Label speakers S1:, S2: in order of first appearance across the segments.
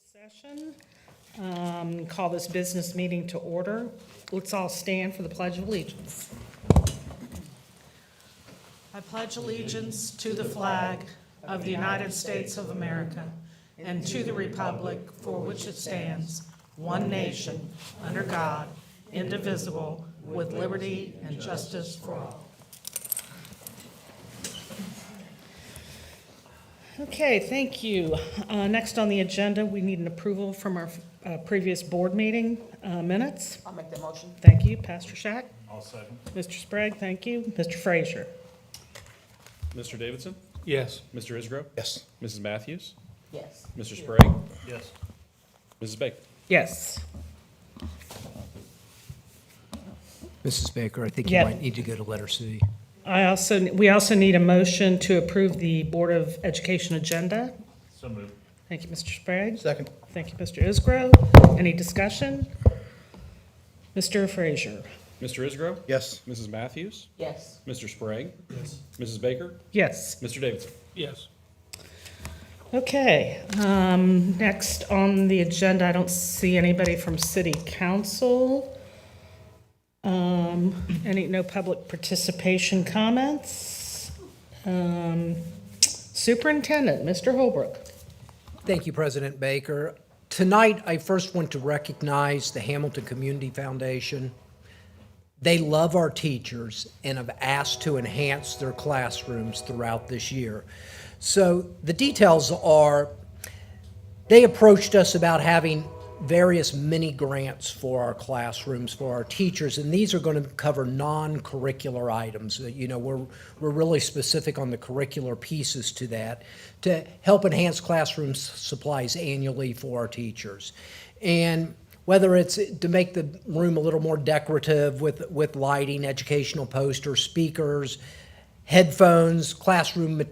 S1: Session. Call this business meeting to order. Let's all stand for the Pledge of Allegiance. I pledge allegiance to the flag of the United States of America and to the republic for which it stands, one nation, under God, indivisible, with liberty and justice for all. Okay, thank you. Next on the agenda, we need an approval from our previous board meeting minutes.
S2: I'll make the motion.
S1: Thank you, Pastor Shack.
S3: I'll second.
S1: Mr. Sprague, thank you. Mr. Frazier.
S3: Mr. Davidson?
S4: Yes.
S3: Mr. Isgro?
S4: Yes.
S3: Mrs. Matthews?
S2: Yes.
S3: Mr. Sprague?
S4: Yes.
S3: Mrs. Baker?
S1: Yes.
S5: Mrs. Baker, I think
S1: Yeah.
S5: you might need to go to letter C.
S1: We also need a motion to approve the Board of Education agenda.
S3: So moved.
S1: Thank you, Mr. Sprague.
S4: Second.
S1: Thank you, Mr. Isgro. Any discussion? Mr. Frazier.
S3: Mr. Isgro?
S4: Yes.
S3: Mrs. Matthews?
S2: Yes.
S3: Mr. Sprague?
S4: Yes.
S3: Mrs. Baker?
S1: Yes.
S3: Mr. Davidson?
S4: Yes.
S1: Okay, next on the agenda, I don't see anybody from City Council. No public participation comments. Superintendent, Mr. Holbrook.
S5: Thank you, President Baker. Tonight, I first want to recognize the Hamilton Community Foundation. They love our teachers and have asked to enhance their classrooms throughout this year. So the details are, they approached us about having various mini grants for our classrooms, for our teachers, and these are going to cover non-curricular items. You know, we're really specific on the curricular pieces to that to help enhance classroom supplies annually for our teachers. And whether it's to make the room a little more decorative with lighting, educational posters, speakers, headphones, classroom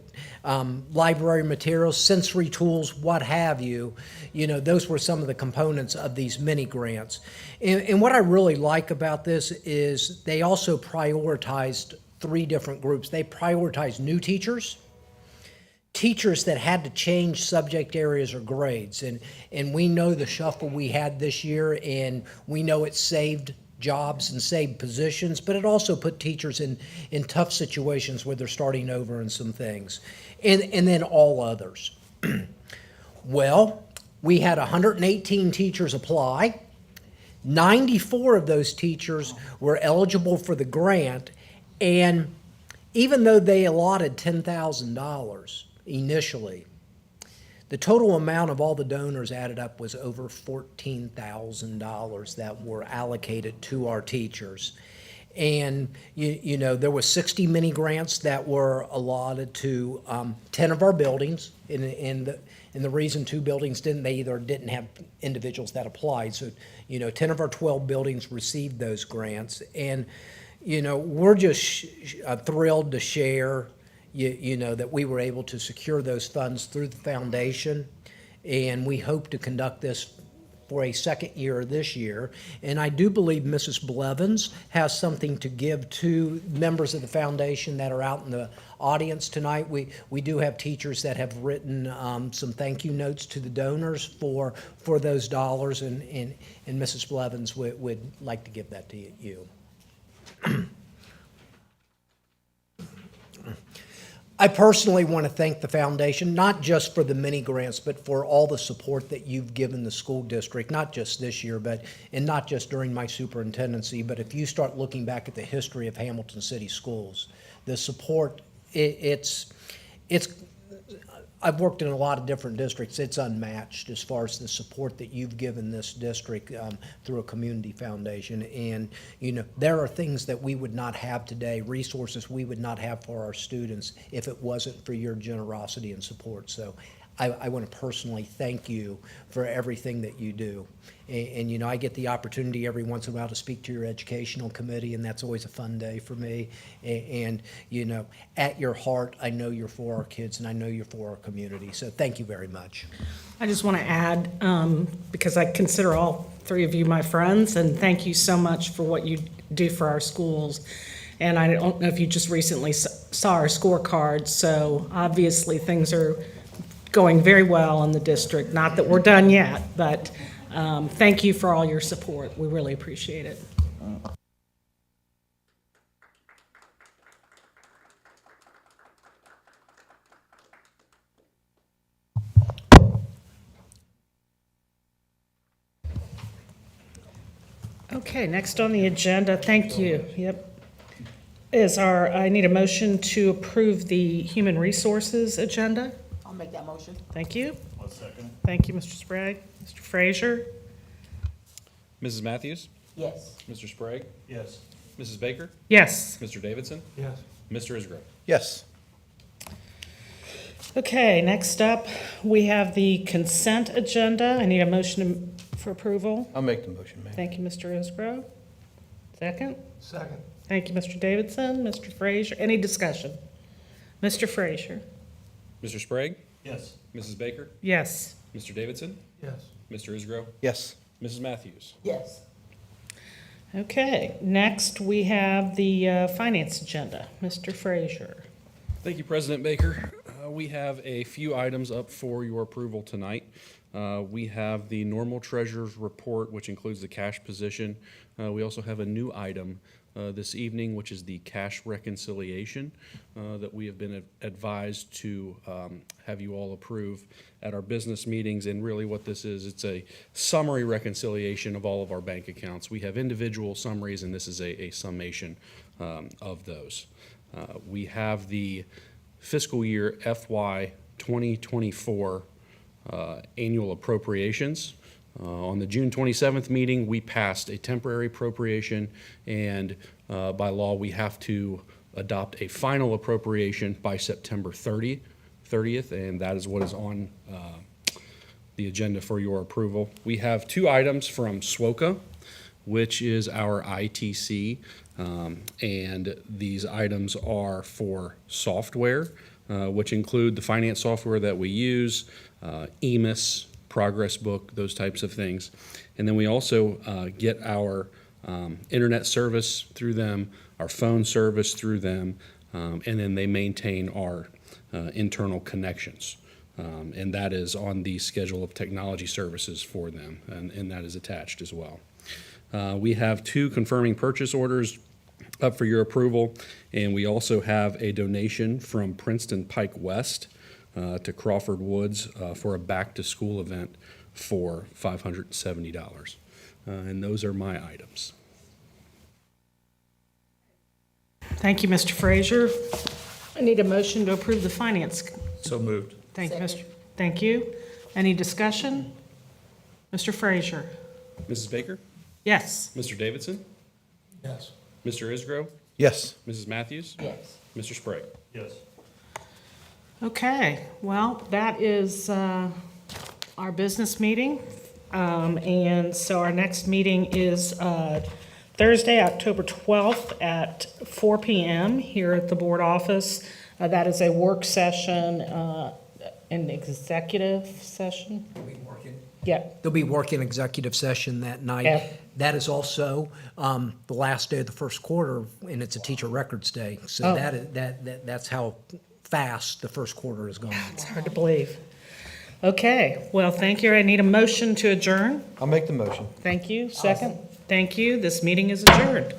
S5: library materials, sensory tools, what have you, those were some of the components of these mini grants. And what I really like about this is they also prioritized three different groups. They prioritized new teachers, teachers that had to change subject areas or grades. And we know the shuffle we had this year, and we know it saved jobs and saved positions, but it also put teachers in tough situations where they're starting over in some things. And then all others. Well, we had 118 teachers apply. 94 of those teachers were eligible for the grant, and even though they allotted $10,000 initially, the total amount of all the donors added up was over $14,000 that were allocated to our teachers. And, there were 60 mini grants that were allotted to 10 of our buildings. And the reason 2 buildings they either didn't have individuals that applied. So, 10 of our 12 buildings received those grants. And, we're just thrilled to share that we were able to secure those funds through the foundation, and we hope to conduct this for a second year this year. And I do believe Mrs. Blevins has something to give to members of the foundation that are out in the audience tonight. We do have teachers that have written some thank you notes to the donors for those dollars, and Mrs. Blevins would like to give that to you. I personally want to thank the foundation, not just for the mini grants, but for all the support that you've given the school district, not just this year, and not just during my superintendency, but if you start looking back at the history of Hamilton City Schools, the support, I've worked in a lot of different districts. It's unmatched as far as the support that you've given this district through a community foundation. And, there are things that we would not have today, resources we would not have for our students if it wasn't for your generosity and support. So I want to personally thank you for everything that you do. And I get the opportunity every once in a while to speak to your educational committee, and that's always a fun day for me. And at your heart, I know you're for our kids, and I know you're for our community. So thank you very much.
S1: I just want to add, because I consider all 3 of you my friends, and thank you so much for what you do for our schools. And I don't know if you just recently saw our scorecard, so obviously things are going very well in the district. Not that we're done yet, but thank you for all your support. We really appreciate it. Okay, next on the agenda, thank you, yep, I need a motion to approve the Human Resources agenda.
S2: I'll make that motion.
S1: Thank you.
S3: One second.
S1: Thank you, Mr. Sprague. Mr. Frazier?
S3: Mrs. Matthews?
S2: Yes.
S3: Mr. Sprague?
S4: Yes.
S3: Mrs. Baker?
S1: Yes.
S3: Mr. Davidson?
S4: Yes.
S3: Mr. Isgro?
S4: Yes.
S1: Okay, next up, we have the consent agenda. I need a motion for approval.
S4: I'll make the motion, ma'am.
S1: Thank you, Mr. Isgro. Second?
S4: Second.
S1: Thank you, Mr. Davidson. Mr. Frazier, any discussion? Mr. Frazier?
S3: Mr. Sprague?
S4: Yes.
S3: Mrs. Baker?
S1: Yes.
S3: Mr. Davidson?
S4: Yes.
S3: Mr. Isgro?
S4: Yes.
S3: Mrs. Matthews?
S2: Yes.
S1: Okay, next we have the finance agenda. Mr. Frazier?
S3: Thank you, President Baker. We have a few items up for your approval tonight. We have the normal treasurer's report, which includes the cash position. We also have a new item this evening, which is the cash reconciliation that we have been advised to have you all approve at our business meetings. And really what this is, it's a summary reconciliation of all of our bank accounts. We have individual summaries, and this is a summation of those. We have the fiscal year FY 2024 annual appropriations. On the June 27th meeting, we passed a temporary appropriation, and by law, we have to adopt a final appropriation by September 30th, and that is what is on the agenda for your approval. We have two items from SWOCA, which is our ITC, and these items are for software, which include the finance software that we use, EMIS, Progress Book, those types of things. And then we also get our internet service through them, our phone service through them, and then they maintain our internal connections. And that is on the schedule of technology services for them, and that is attached as well. We have two confirming purchase orders up for your approval, and we also have a donation from Princeton Pike West to Crawford Woods for a back-to-school event for $570. And those are my items.
S1: Thank you, Mr. Frazier. I need a motion to approve the finance.
S3: So moved.
S1: Thank you, Mr.
S2: Second.
S1: Thank you. Any discussion? Mr. Frazier?
S3: Mrs. Baker?
S1: Yes.
S3: Mr. Davidson?
S4: Yes.
S3: Mr. Isgro?
S4: Yes.
S3: Mrs. Matthews?
S2: Yes.
S3: Mr. Sprague?
S4: Yes.
S1: Okay, well, that is our business meeting. And so our next meeting is Thursday, October 12th at 4 p.m. here at the board office. That is a work session, an executive session. Yeah,
S5: There'll be working executive session that night.
S1: Yeah.
S5: That is also the last day of the first quarter, and it's a teacher records day. So
S1: Oh.
S5: that's how fast the first quarter is going.
S1: it's hard to believe. Okay, well, thank you. I need a motion to adjourn.
S4: I'll make the motion.
S1: Thank you. Second. Thank you. This meeting is adjourned.